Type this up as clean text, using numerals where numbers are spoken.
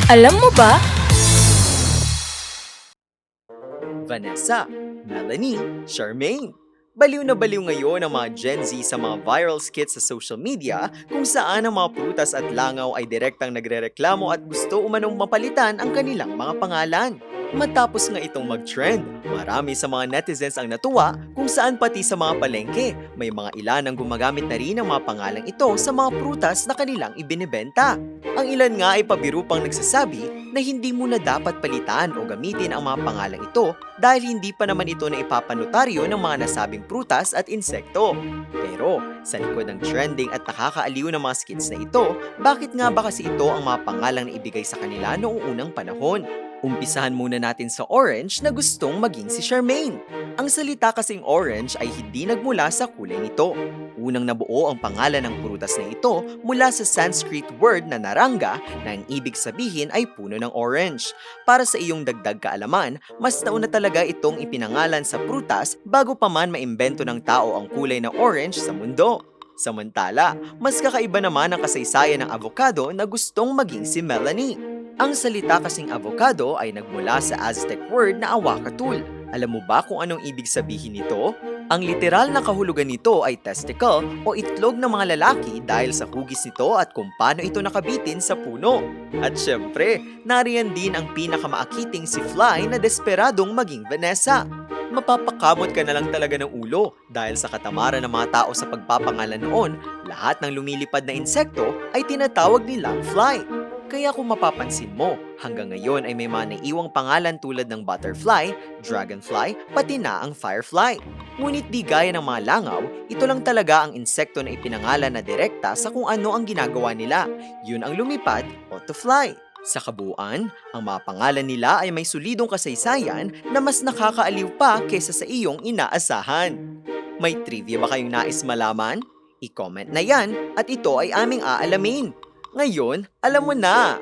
Alam mo ba? Vanessa, Melanie, Charmaine. Baliw na baliw ngayon ang mga Gen Z sa mga viral skits sa social media kung saan ang mga prutas at langaw ay direktang nagrereklamo at gusto umanong mapalitan ang kanilang mga pangalan. Matapos nga itong mag-trend, marami sa mga netizens ang natuwa kung saan pati sa mga palengke, may mga ilan ang gumagamit na rin ng mga pangalang ito sa mga prutas na kanilang ibinebenta. Ang ilan nga ay pabiru pang nagsasabi na hindi muna dapat palitan o gamitin ang mga pangalang ito dahil hindi pa naman ito na ipapanotaryo ng mga nasabing prutas at insekto. Pero sa likod ng trending at nakakaaliw ng mga skits na ito, bakit nga ba kasi ito ang mga pangalang na ibigay sa kanila noong unang panahon? Umpisahan muna natin sa orange na gustong maging si Charmaine. Ang salita kasing orange ay hindi nagmula sa kulay nito. Unang nabuo ang pangalan ng prutas na ito mula sa Sanskrit word na naranga na ang ibig sabihin ay puno ng orange. Para sa iyong dagdag kaalaman, mas nauna talaga itong ipinangalan sa prutas bago pa man maimbento ng tao ang kulay na orange sa mundo. Samantala, mas kakaiba naman ang kasaysayan ng avocado na gustong maging si Melanie. Ang salita kasing avocado ay nagmula sa Aztec word na awakatul. Alam mo ba kung anong ibig sabihin nito? Ang literal na kahulugan nito ay testicle o itlog ng mga lalaki dahil sa hugis nito at kung paano ito nakabitin sa puno. At syempre, nariyan din ang pinakamaakiting si Fly na desperadong maging Vanessa. Mapapakamot ka na lang talaga ng ulo dahil sa katamaran ng mga tao sa pagpapangalan noon, lahat ng lumilipad na insekto ay tinatawag nilang fly. Kaya kung mapapansin mo, hanggang ngayon ay may mga naiwang pangalan tulad ng butterfly, dragonfly, pati na ang firefly. Ngunit di gaya ng mga langaw, ito lang talaga ang insekto na ipinangalan na direkta sa kung ano ang ginagawa nila. Yun ang lumipad o to fly. Sa kabuuan, ang mga pangalan nila ay may solidong kasaysayan na mas nakakaaliw pa kaysa sa iyong inaasahan. May trivia ba kayong nais malaman? I-comment na yan at ito ay aming aalamin. Ngayon, alam mo na!